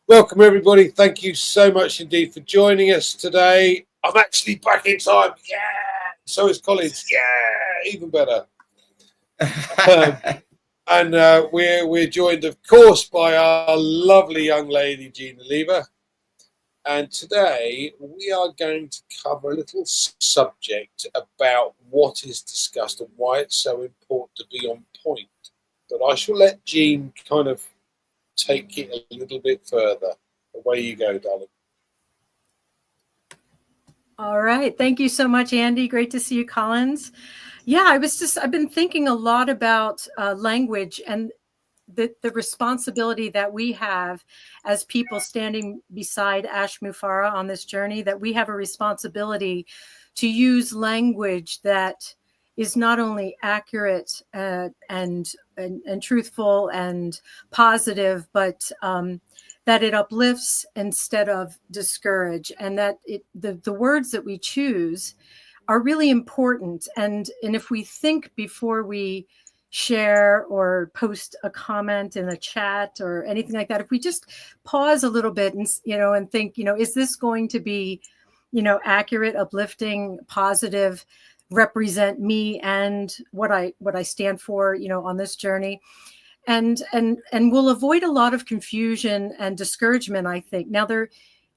Welcome, everybody. Thank you so much indeed for joining us today. I'm actually back in time. Yeah. So is Collins. Yeah. Even better. And we're joined, of course, by our lovely young lady, Gina Lever. And today we are going to cover a little subject about what is discussed and why it's so important to be on point. But I shall let Jean kind of take it a little bit further. Away you go, darling. All right. Thank you so much, Andy. Great to see you, Collins. Yeah, I've been thinking a lot about language and the responsibility that we have as people standing beside Ash Mufarah on this journey, that we have a responsibility to use language that is not only accurate and truthful and positive, but that it uplifts instead of discourage, and that the words that we choose are really important. And if we think before we share or post a comment in a chat or anything like that, if we just pause a little bit and and think, is this going to be accurate, uplifting, positive, represent me and what I stand for on this journey, and we'll avoid a lot of confusion and discouragement, I think. Now there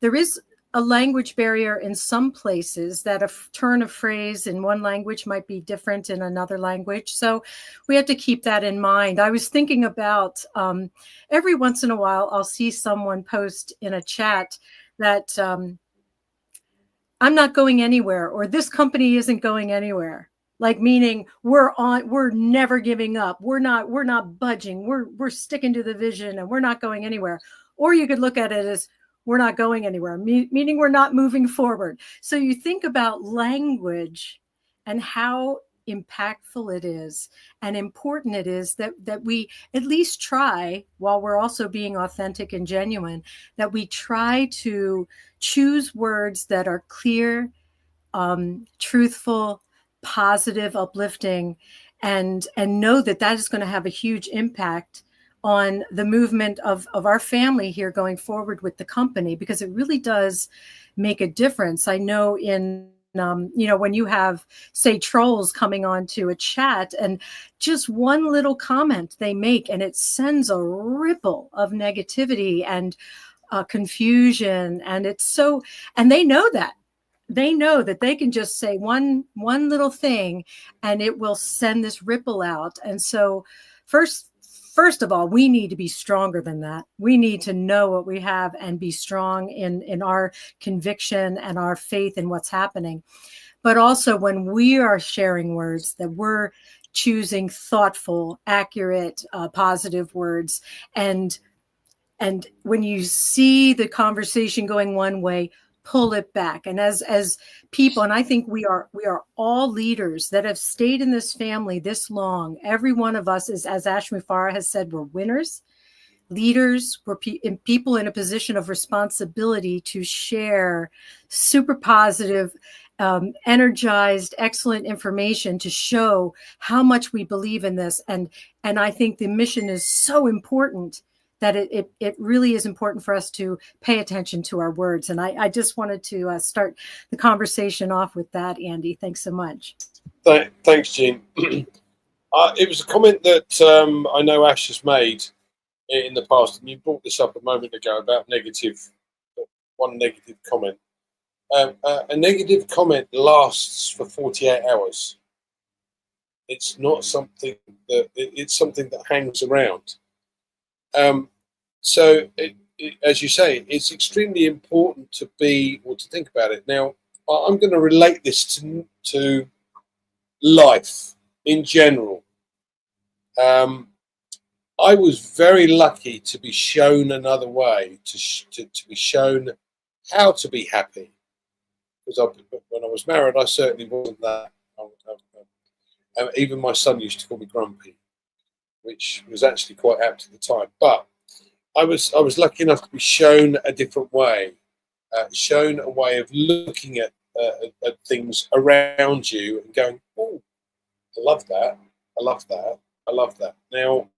is a language barrier in some places, that a turn of phrase in one language might be different in another language. So we have to keep that in mind. I was thinking about every once in a while, I'll see someone post in a chat that I'm not going anywhere, or this company isn't going anywhere. Like, meaning we're never giving up. We're not budging. We're sticking to the vision and we're not going anywhere. Or you could look at it as we're not going anywhere, meaning we're not moving forward. So you think about language and how impactful it is and important it is that we at least try, while we're also being authentic and genuine, that we try to choose words that are clear, truthful, positive, uplifting, and know that that is going to have a huge impact on the movement of our family here going forward with the company, because it really does make a difference. I know in when you have, say, trolls coming onto a chat, and just one little comment they make, and it sends a ripple of negativity and confusion, and they know that. They know that they can just say one little thing and it will send this ripple out. And so first of all, we need to be stronger than that. We need to know what we have and be strong in our conviction and our faith in what's happening. But also, when we are sharing words, that we're choosing thoughtful, accurate, positive words. And when you see the conversation going one way, pull it back. And as people, and I think we are all leaders that have stayed in this family this long. Every one of us is, as Ash Mufarah has said, we're winners, leaders, we're people in a position of responsibility to share super positive, energized, excellent information to show how much we believe in this. And I think the mission is so important that it really is important for us to pay attention to our words. And I just wanted to start the conversation off with that, Andy. Thanks so much. Thanks, Jean. It was a comment that I know Ash has made in the past, and you brought this up a moment ago about one negative comment. A negative comment lasts for 48 hours. It's not something it's something that hangs around. So, as you say, it's extremely important to think about it. Now, I'm going to relate this to life in general. I was very lucky to be shown another way, to be shown how to be happy. Because when I was married, I certainly wasn't that. Even my son used to call me grumpy, which was actually quite apt at the time. But I was lucky enough to be shown a different way, shown a way of looking at things around you and going, "Oh, I love that. I love that. I love that." Now,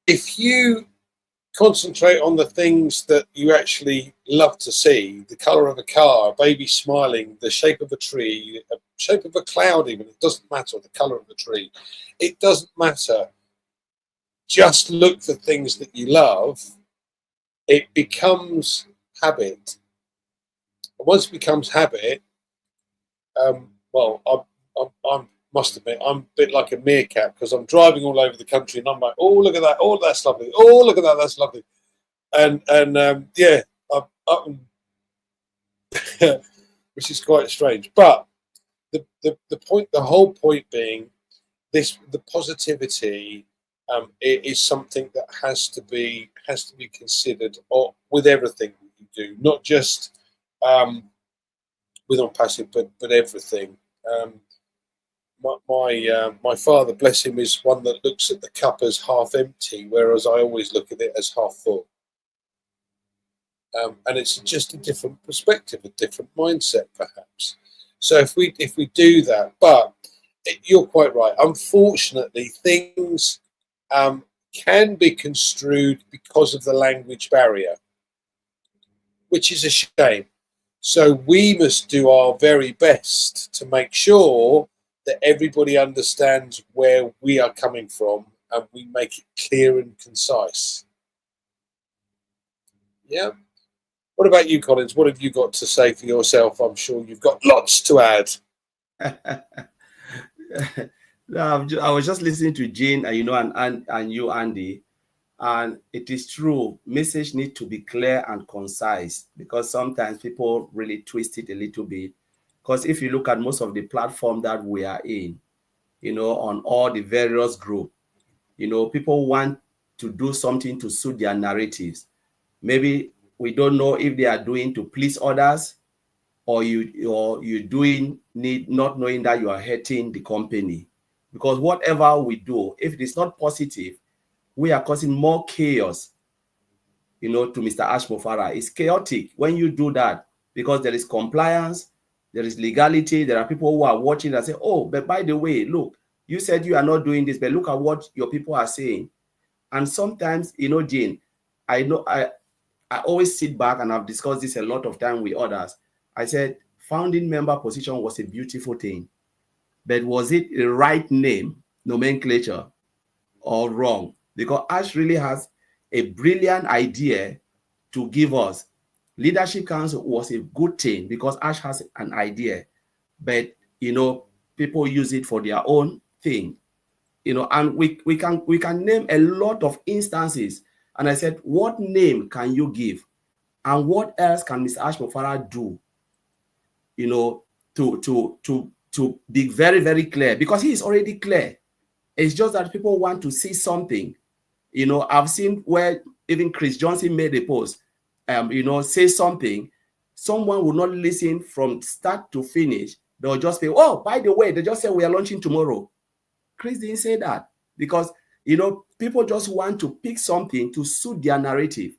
if you concentrate on the things that you actually love to see: the color of a car, a baby smiling, the shape of a tree, the shape of a cloud. Even it doesn't matter, the color of the tree, it doesn't matter. Just look for things that you love. It becomes habit. And once it becomes habit, well, I must admit, I'm a bit like a meerkat, because I'm driving all over the country and I'm like, oh, look at that, oh, that's lovely, oh, look at that, that's lovely. And yeah, which is quite strange. But the whole point being, the positivity is something that has to be considered, or with everything that you do, not just with ONPASSIVE, but everything. My father, bless him, is one that looks at the cup as half empty, whereas I always look at it as half full. And it's just a different perspective, a different mindset, perhaps. So if we do that, but you're quite right. Unfortunately, things can be construed because of the language barrier, which is a shame. So we must do our very best to make sure that everybody understands where we are coming from, and we make it clear and concise. Yeah. What about you, Collins? What have you got to say for yourself? I'm sure you've got lots to add. I was just listening to Jane, and you, Andy, and it is true. Message need to be clear and concise, because sometimes people really twist it a little bit. Because if you look at most of the platform that we are in, on all the various group, people want to do something to suit their narratives. Maybe we don't know if they are doing to please others, or you doing not knowing that you are hurting the company. Because whatever we do, if it is not positive, we are causing more chaos, to Mr. Ashmofara. It's chaotic when you do that, because there is compliance, there is legality. There are people who are watching and say, oh, but by the way, look, you said you are not doing this, but look at what your people are saying. And sometimes, Jane, I always sit back, and I've discussed this a lot of time with others. I said, founding member position was a beautiful thing, but was it the right name, nomenclature, or wrong? Because Ash really has a brilliant idea to give us. Leadership Council was a good thing because Ash has an idea, but people use it for their own thing. And we can name a lot of instances. And I said, what name can you give? And what else can Mr. Ashmofara do? To be very, very clear, because he is already clear. It's just that people want to see something. I've seen where even Chris Johnson made a post, say something. Someone will not listen from start to finish. They'll just say, oh, by the way, they just said we are launching tomorrow. Chris didn't say that, because, people just want to pick something to suit their narrative.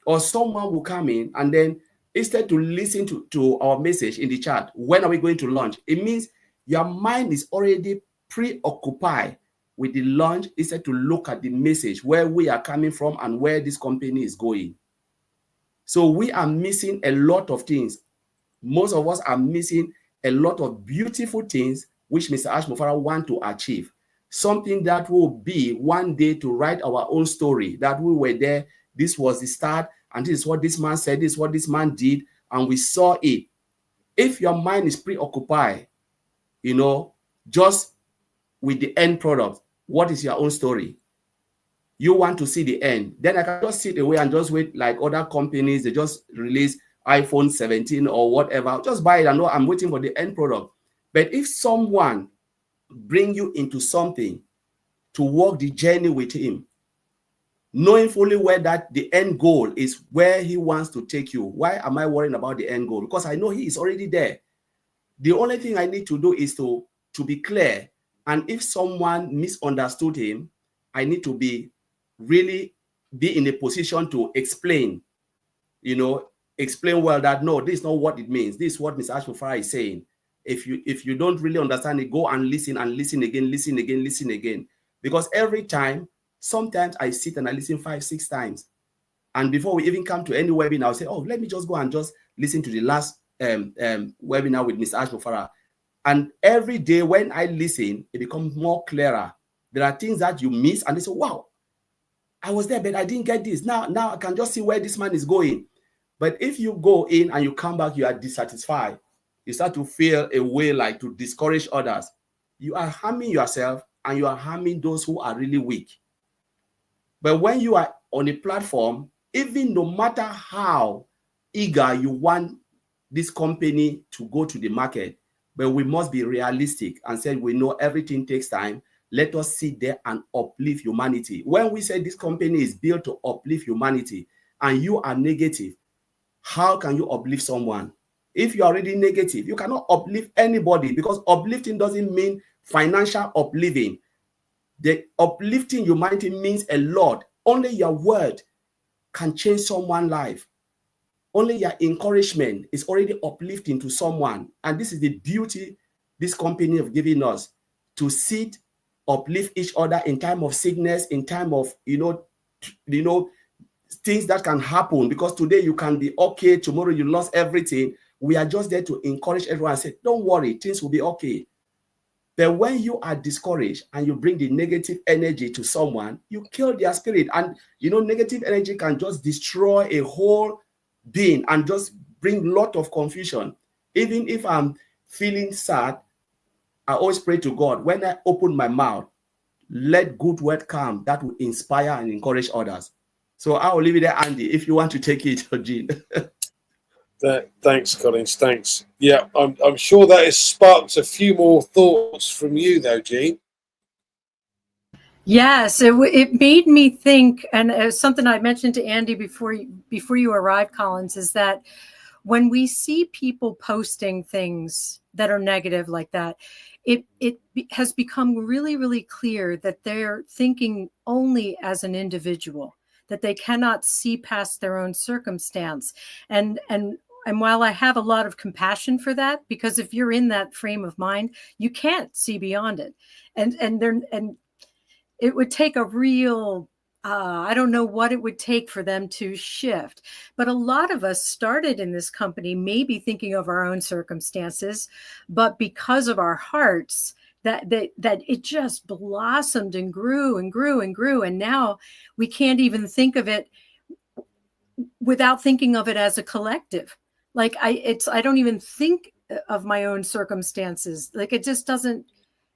Or someone will come in, and then instead to listen to our message in the chat, when are we going to launch? It means your mind is already preoccupied with the launch, instead to look at the message, where we are coming from and where this company is going. So we are missing a lot of things. Most of us are missing a lot of beautiful things which Mr. Ashmofara want to achieve. Something that will be one day to write our own story, that we were there, this was the start, and this is what this man said, this is what this man did, and we saw it. If your mind is preoccupied, just with the end product, what is your own story? You want to see the end. Then I can just sit away and just wait, like other companies, they just release iPhone 17 or whatever. Just buy it and know I'm waiting for the end product. But if someone bring you into something to walk the journey with him, knowing fully where that the end goal is, where he wants to take you, why am I worrying about the end goal? Because I know he is already there. The only thing I need to do is to be clear. And if someone misunderstood him, I need to really be in a position to explain, explain well that, no, this is not what it means. This is what Mr. Ashmofara is saying. If you don't really understand it, go and listen again, listen again. Because every time, sometimes I sit and I listen 5-6 times. And before we even come to any webinar, I'll say, oh, let me just go and just listen to the last webinar with Mr. Ash Mufara. And every day when I listen, it becomes more clearer. There are things that you miss, and they say, wow, I was there, but I didn't get this. Now I can just see where this man is going. But if you go in and you come back, you are dissatisfied. You start to feel a way like to discourage others. You are harming yourself, and you are harming those who are really weak. But when you are on a platform, even no matter how eager you want this company to go to the market, but we must be realistic and say we know everything takes time. Let us sit there and uplift humanity. When we say this company is built to uplift humanity and you are negative, how can you uplift someone? If you are already negative, you cannot uplift anybody, because uplifting doesn't mean financial uplifting. The uplifting humanity means a lot. Only your word can change someone's life. Only your encouragement is already uplifting to someone. And this is the beauty this company have given us, to sit, uplift each other in time of sickness, in time of, things that can happen. Because today you can be okay, tomorrow you lost everything. We are just there to encourage everyone and say, don't worry, things will be okay. But when you are discouraged and you bring the negative energy to someone, you kill their spirit. And, negative energy can just destroy a whole being and just bring a lot of confusion. Even if I'm feeling sad, I always pray to God, when I open my mouth, let good word come that will inspire and encourage others. So I will leave it there, Andy, if you want to take it, Jean. Thanks, Collins. Thanks. Yeah, I'm sure that has sparked a few more thoughts from you, though, Jean. Yes, it made me think, and something I mentioned to Andy before you arrived, Collins, is that when we see people posting things that are negative like that, it has become really, really clear that they're thinking only as an individual, that they cannot see past their own circumstance. And while I have a lot of compassion for that, because if you're in that frame of mind, you can't see beyond it. And it would take a real, I don't know what it would take for them to shift. But a lot of us started in this company maybe thinking of our own circumstances, but because of our hearts, that it just blossomed and grew and grew and grew. And now we can't even think of it without thinking of it as a collective. Like I don't even think of my own circumstances. Like it just doesn't.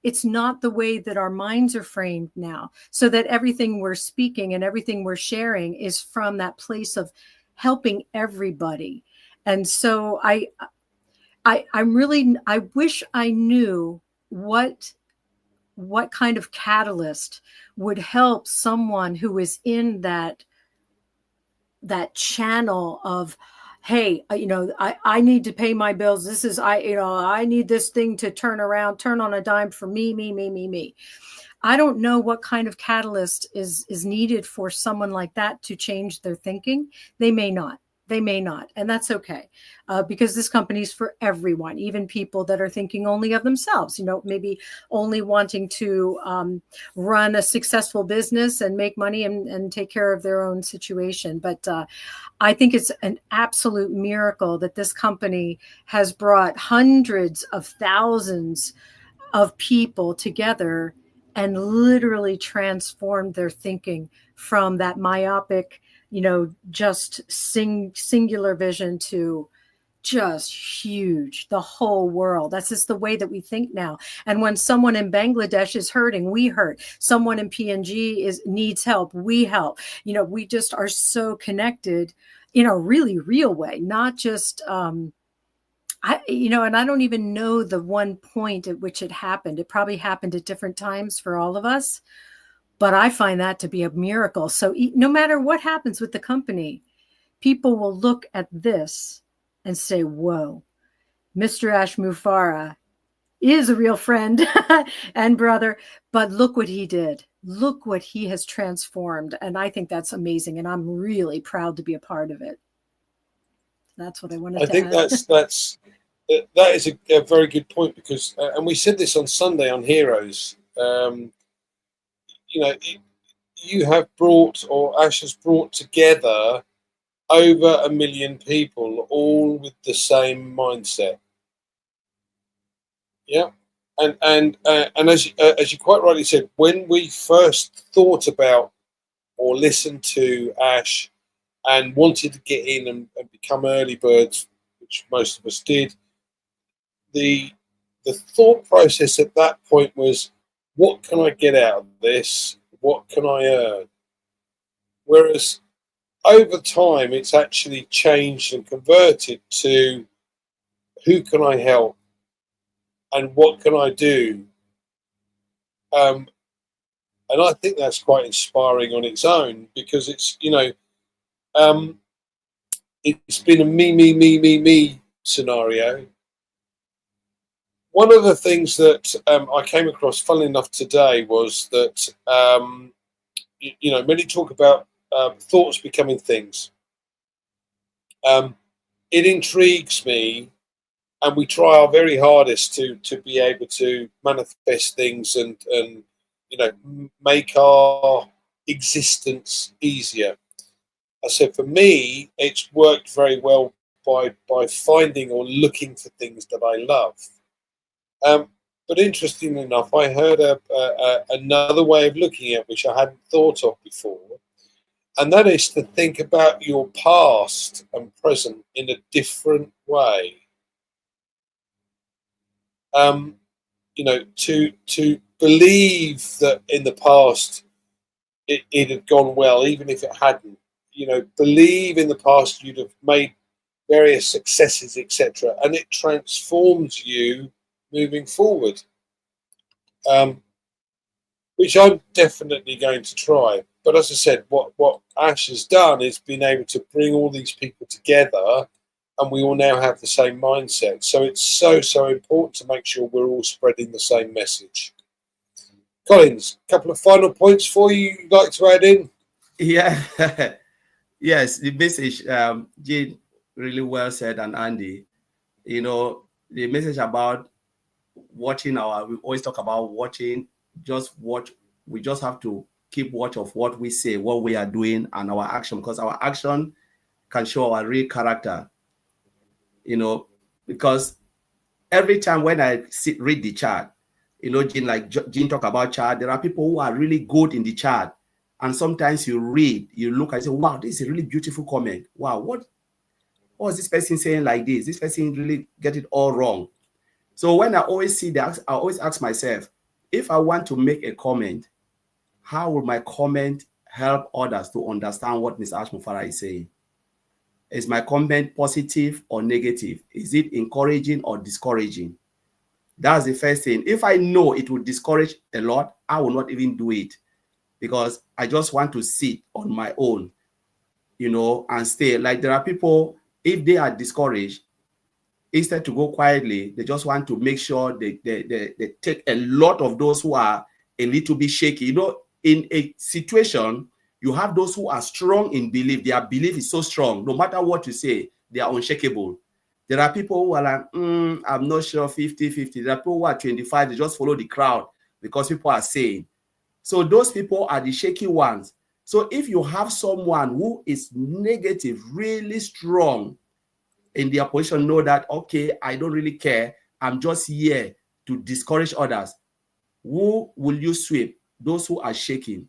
It's not the way that our minds are framed now, so that everything we're speaking and everything we're sharing is from that place of helping everybody. And so I wish I knew what kind of catalyst would help someone who is in that channel of, hey, I need to pay my bills. This is, I need this thing to turn on a dime for me. I don't know what kind of catalyst is needed for someone like that to change their thinking. They may not. And that's okay. Because this company is for everyone, even people that are thinking only of themselves, maybe only wanting to run a successful business and make money and take care of their own situation. But I think it's an absolute miracle that this company has brought hundreds of thousands of people together and literally transformed their thinking from that myopic, just singular vision to just huge, the whole world. That's just the way that we think now. And when someone in Bangladesh is hurting, we hurt. Someone in PNG needs help, we help. We just are so connected in a really real way, not just and I don't even know the one point at which it happened. It probably happened at different times for all of us, but I find that to be a miracle. So no matter what happens with the company, people will look at this and say, whoa, Mr. Ash Mufara is a real friend and brother, but look what he did. Look what he has transformed. And I think that's amazing. And I'm really proud to be a part of it. That's what I wanted to add. I think that is a very good point, because, and we said this on Sunday on Heroes, you have brought, or Ash has brought together over 1 million people, all with the same mindset. Yeah, and as you quite rightly said, when we first thought about or listened to Ash and wanted to get in and become early birds, which most of us did, the thought process at that point was, what can I get out of this? What can I earn? Whereas over time, it's actually changed and converted to, who can I help and what can I do? Um, and I think that's quite inspiring on its own, because it's, um, it's been a me scenario. One of the things that I came across, funnily enough, today was that, many talk about thoughts becoming things. It intrigues me, and we try our very hardest to be able to manifest things and make our existence easier. I said, for me, it's worked very well by finding or looking for things that I love. But interestingly enough, I heard another way of looking at, which I hadn't thought of before, and that is to think about your past and present in a different way. To believe that in the past it had gone well, even if it hadn't. Believe in the past you'd have made various successes, etc., and it transforms you moving forward. Which I'm definitely going to try. But as I said, what Ash has done is been able to bring all these people together, and we all now have the same mindset. So it's so important to make sure we're all spreading the same message. Collins, a couple of final points for you you'd like to add in? Yeah. Yes, the message, Jane, really well said, and Andy, the message about watching we always talk about watching, just watch. We just have to keep watch of what we say, what we are doing, and our action, because our action can show our real character, because every time when I read the chart, Jean, like Jean talk about chart, there are people who are really good in the chart. And sometimes you read, you look and say, wow, this is a really beautiful comment. Wow, what is this person saying like this? This person really get it all wrong. So when I always see that, I always ask myself, if I want to make a comment, how will my comment help others to understand what Mr. Ashmufara is saying? Is my comment positive or negative? Is it encouraging or discouraging? That's the first thing. If I know it will discourage a lot, I will not even do it, because I just want to sit on my own, and stay. Like, there are people, if they are discouraged, instead to go quietly, they just want to make sure they take a lot of those who are a little bit shaky. In a situation, you have those who are strong in belief. Their belief is so strong. No matter what you say, they are unshakable. There are people who are like, I'm not sure, 50-50. There are people who are 25. They just follow the crowd because people are saying. So those people are the shaky ones. So if you have someone who is negative, really strong in their position, know that, okay, I don't really care. I'm just here to discourage others. Who will you sweep? Those who are shaking.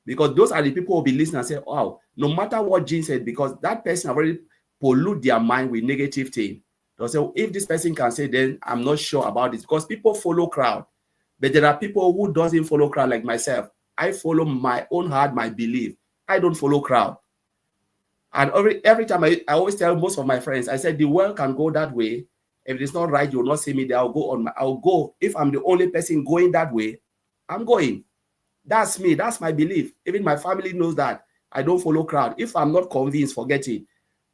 Because those are the people who will be listening and say, wow, no matter what Jean said, because that person already pollute their mind with negative thing. They'll say, if this person can say, then I'm not sure about this, because people follow crowd. But there are people who doesn't follow crowd, like myself. I follow my own heart, my belief. I don't follow crowd. And every time I always tell most of my friends, I said, the world can go that way. If it's not right, you'll not see me there. I'll go. If I'm the only person going that way, I'm going. That's me. That's my belief. Even my family knows that. I don't follow crowd. If I'm not convinced, forget it.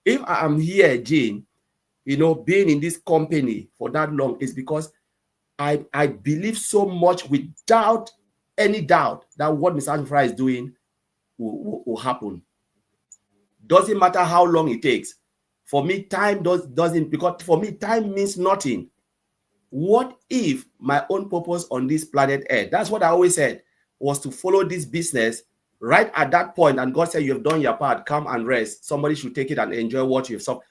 If I am here, Jane, being in this company for that long is because I believe so much, without any doubt, that what Mr. Ashmufara is doing will happen. Doesn't matter how long it takes. For me, time doesn't, because for me, time means nothing. What if my own purpose on this planet Earth, that's what I always said, was to follow this business right at that point, and God said, you have done your part, come and rest. Somebody should take it and enjoy what you have suffered.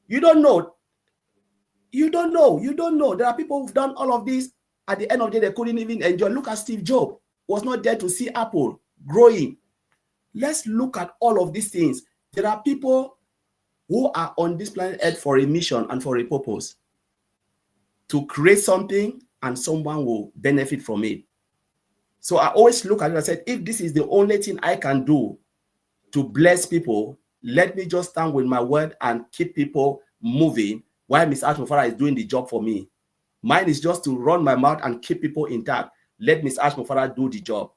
You don't know. You don't know. You don't know. There are people who've done all of this. At the end of the day, they couldn't even enjoy. Look at Steve Jobs. Was not there to see Apple growing. Let's look at all of these things. There are people who are on this planet Earth for a mission and for a purpose, to create something, and someone will benefit from it. So I always look at it and said, if this is the only thing I can do to bless people, let me just stand with my word and keep people moving while Miss Ashmofara is doing the job for me. Mine is just to run my mouth and keep people intact. Let Miss Ashmofara do the job.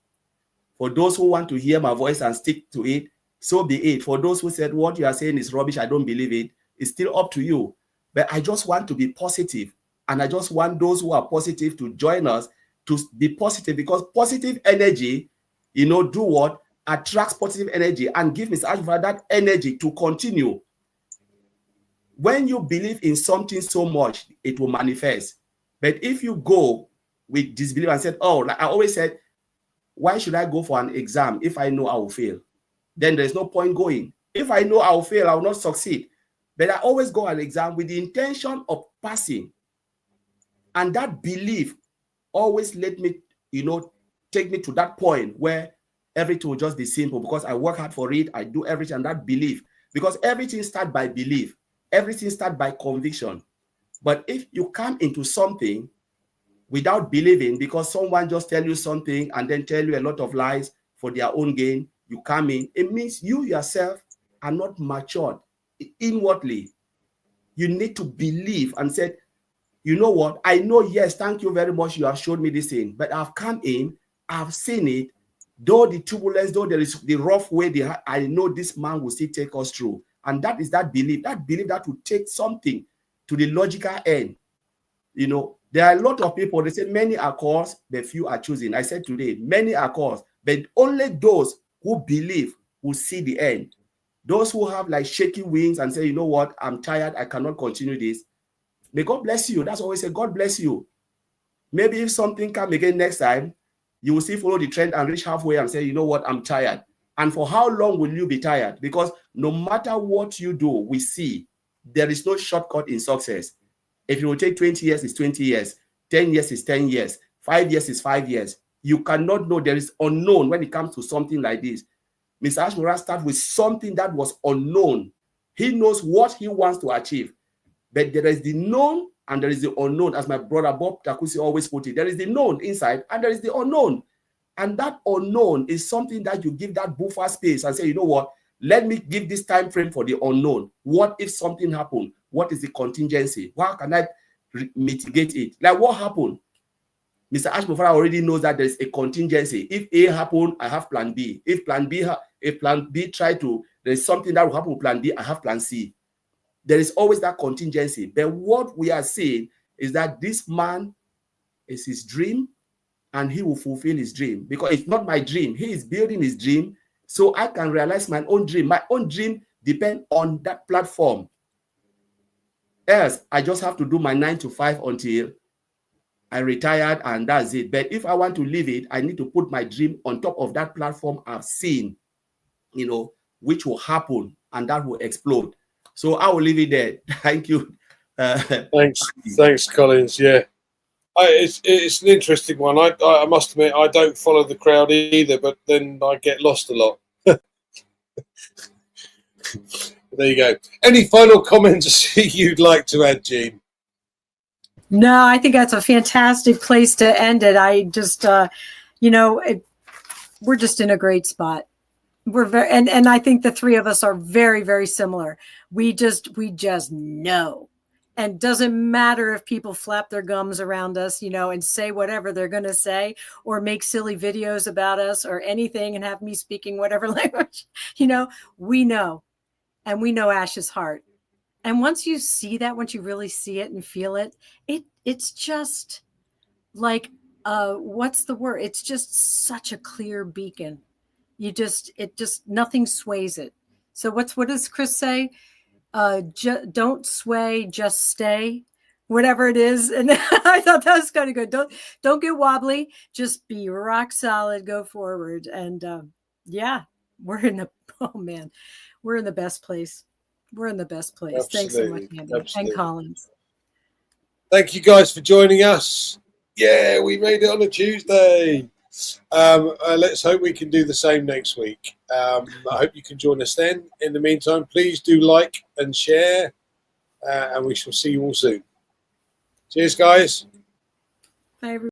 For those who want to hear my voice and stick to it, so be it. For those who said what you are saying is rubbish, I don't believe it, it's still up to you. But I just want to be positive. And I just want those who are positive to join us to be positive, because positive energy, do what? Attracts positive energy and give Miss Ashmofara that energy to continue. When you believe in something so much, it will manifest. But if you go with disbelief and said, oh, like I always said, why should I go for an exam if I know I will fail? Then there's no point going. If I know I will fail, I will not succeed. But I always go an exam with the intention of passing. And that belief always let me, take me to that point where everything will just be simple, because I work hard for it. I do everything, and that belief, because everything starts by belief. Everything starts by conviction. But if you come into something without believing, because someone just tell you something and then tell you a lot of lies for their own gain, you come in, it means you yourself are not matured inwardly. You need to believe and say, you know what? I know, yes, thank you very much. You have showed me this thing, but I've come in, I've seen it. Though the turbulence, though there is the rough way, I know this man will still take us through. And that is that belief that will take something to the logical end. There are a lot of people, they say many are called, but few are chosen. I said today, many are called, but only those who believe will see the end. Those who have like shaky wings and say, you know what, I'm tired, I cannot continue this. May God bless you. That's always say, God bless you. Maybe if something comes again next time, you will still follow the trend and reach halfway and say, you know what, I'm tired. And for how long will you be tired? Because no matter what you do, we see there is no shortcut in success. If it will take 20 years, it's 20 years. 10 years is 10 years. 5 years is 5 years. You cannot know. There is unknown when it comes to something like this. Mr. Ashmofara started with something that was unknown. He knows what he wants to achieve. But there is the known and there is the unknown, as my brother Bob Takusi always put it. There is the known inside and there is the unknown. And that unknown is something that you give that buffer space and say, you know what, let me give this time frame for the unknown. What if something happened? What is the contingency? How can I mitigate it? Like what happened? Mr. Ashmofara already knows that there is a contingency. If A happened, I have plan B. If plan B there is something that will happen with plan B, I have plan C. There is always that contingency. But what we are saying is that this man is his dream and he will fulfill his dream, because it's not my dream. He is building his dream so I can realize my own dream. My own dream depends on that platform. Else, I just have to do my 9 to 5 until I retired and that's it. But if I want to live it, I need to put my dream on top of that platform I've seen, which will happen and that will explode. So I will leave it there. Thank you. Thanks, Collins. Yeah, it's an interesting one. I must admit, I don't follow the crowd either, but then I get lost a lot. There you go. Any final comments you'd like to add, Jean? No, I think that's a fantastic place to end it. I just, we're just in a great spot. We're very, and I think the three of us are very, very similar. We just know. And doesn't matter if people flap their gums around us, and say whatever they're going to say, or make silly videos about us or anything and have me speaking whatever language, we know. And we know Ash's heart. And once you see that, once you really see it and feel it, it's just like, what's the word? It's just such a clear beacon. Nothing sways it. So what does Chris say? Don't sway, just stay, whatever it is. And I thought that was kind of good. Don't get wobbly, just be rock solid, go forward. And Yeah, we're in the, oh man, we're in the best place. We're in the best place. Thanks so much, Absolutely. Andy and Absolutely. Collins. Thank you guys for joining us. Yeah, we made it on a Tuesday. Let's hope we can do the same next week. I hope you can join us then. In the meantime, please do like and share, and we shall see you all soon. Cheers, guys. Bye, everyone.